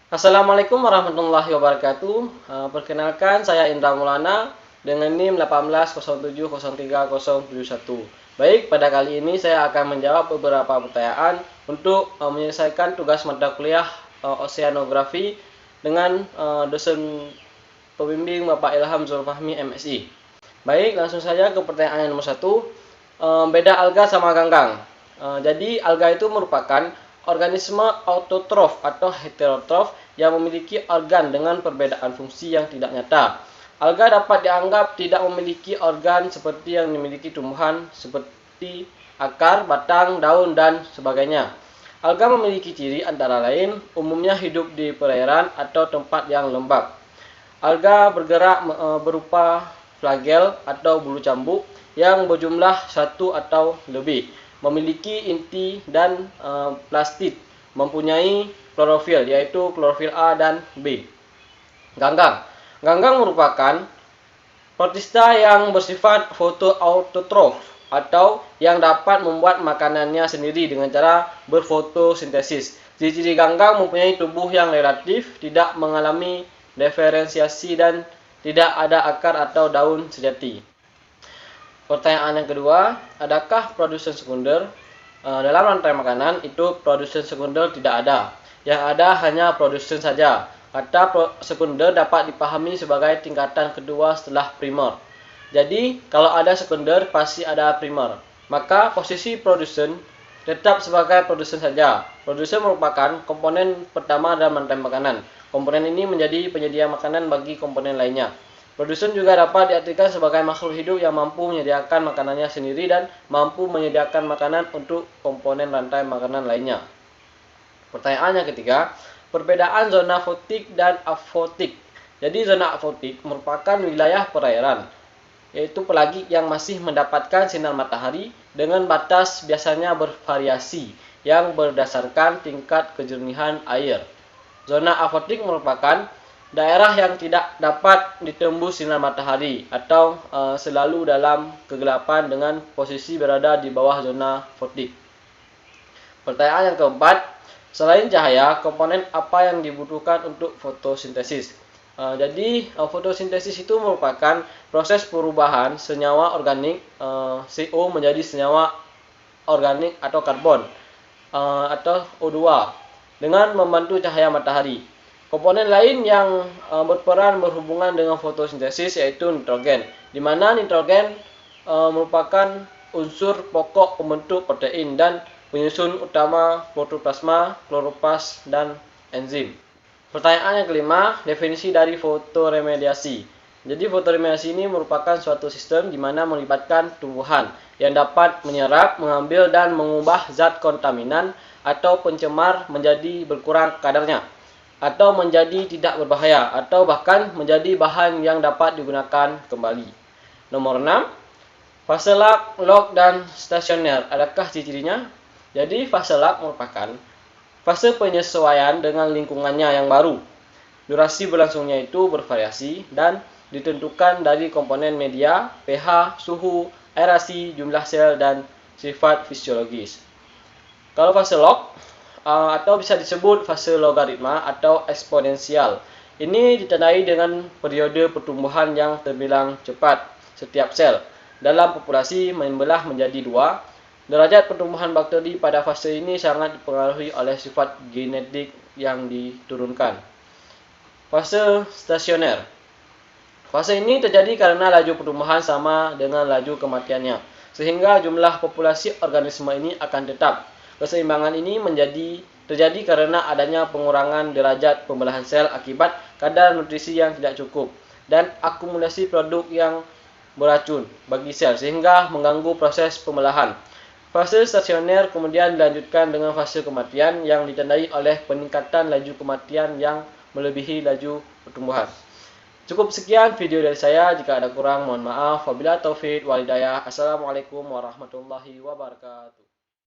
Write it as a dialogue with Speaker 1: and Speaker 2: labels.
Speaker 1: Assalamualaikum warahmatullahi wabarakatuh. Perkenalkan, saya Indra Maulana dengan NIM 1807030071. Baik, pada kali ini saya akan menjawab beberapa pertanyaan untuk menyelesaikan tugas mata kuliah Oceanografi dengan dosen pembimbing Bapak Ilham Zulfahmi MSI. Baik, langsung saja ke pertanyaan nomor 1. Beda alga sama ganggang. Jadi alga itu merupakan organisme autotrof atau heterotrof yang memiliki organ dengan perbedaan fungsi yang tidak nyata. Alga dapat dianggap tidak memiliki organ seperti yang dimiliki tumbuhan seperti akar, batang, daun, dan sebagainya. Alga memiliki ciri antara lain umumnya hidup di perairan atau tempat yang lembab. Alga bergerak berupa flagel atau bulu cambuk yang berjumlah satu atau lebih, memiliki inti dan plastid, mempunyai klorofil yaitu klorofil A dan B. Ganggang. Ganggang merupakan protista yang bersifat fotoautotrof atau yang dapat membuat makanannya sendiri dengan cara berfotosintesis. Ciri-ciri ganggang mempunyai tubuh yang relatif, tidak mengalami diferensiasi dan tidak ada akar atau daun sejati. Pertanyaan yang kedua, adakah produsen sekunder? Dalam rantai makanan itu produsen sekunder tidak ada. Yang ada hanya produsen saja. Kata sekunder dapat dipahami sebagai tingkatan kedua setelah primer. Jadi, kalau ada sekunder pasti ada primer. Maka posisi produsen tetap sebagai produsen saja. Produsen merupakan komponen pertama dalam rantai makanan. Komponen ini menjadi penyedia makanan bagi komponen lainnya. Produsen juga dapat diartikan sebagai makhluk hidup yang mampu menyediakan makanannya sendiri dan mampu menyediakan makanan untuk komponen rantai makanan lainnya. Pertanyaan yang ketiga, perbedaan zona fotik dan afotik. Jadi zona afotik merupakan wilayah perairan, yaitu pelagik yang masih mendapatkan sinar matahari dengan batas biasanya bervariasi yang berdasarkan tingkat kejernihan air. Zona afotik merupakan daerah yang tidak dapat ditembus sinar matahari atau selalu dalam kegelapan dengan posisi berada di bawah zona fotik. Pertanyaan yang keempat, selain cahaya, komponen apa yang dibutuhkan untuk fotosintesis? Jadi fotosintesis itu merupakan proses perubahan senyawa organik CO menjadi senyawa organik atau karbon atau O2 dengan membantu cahaya matahari. Komponen lain yang berperan berhubungan dengan fotosintesis yaitu nitrogen, di mana nitrogen merupakan unsur pokok pembentuk protein dan penyusun utama protoplasma, kloroplast, dan enzim. Pertanyaan yang kelima, definisi dari fotoremediasi. Jadi fotoremediasi ini merupakan suatu sistem di mana melibatkan tumbuhan yang dapat menyerap, mengambil, dan mengubah zat kontaminan atau pencemar menjadi berkurang kadarnya, atau menjadi tidak berbahaya, atau bahkan menjadi bahan yang dapat digunakan kembali. Nomor 6, fase log dan stasioner. Adakah ciri-cirinya? Jadi fase log merupakan fase penyesuaian dengan lingkungannya yang baru. Durasi berlangsungnya itu bervariasi dan ditentukan dari komponen media, pH, suhu, aerasi, jumlah sel, dan sifat fisiologis. Kalau fase log atau bisa disebut fase logaritma atau eksponensial. Ini ditandai dengan periode pertumbuhan yang terbilang cepat setiap sel. Dalam populasi membelah menjadi dua. Derajat pertumbuhan bakteri pada fase ini sangat dipengaruhi oleh sifat genetik yang diturunkan. Fase stasioner. Fase ini terjadi karena laju pertumbuhan sama dengan laju kematiannya, sehingga jumlah populasi organisme ini akan tetap. Keseimbangan ini terjadi karena adanya pengurangan derajat pembelahan sel akibat kadar nutrisi yang tidak cukup dan akumulasi produk yang beracun bagi sel sehingga mengganggu proses pembelahan. Fase stasioner kemudian dilanjutkan dengan fase kematian yang ditandai oleh peningkatan laju kematian yang melebihi laju pertumbuhan. Cukup sekian video dari saya. Jika ada kurang mohon maaf. Wabillahi taufik wal hidayah. Assalamualaikum warahmatullahi wabarakatuh.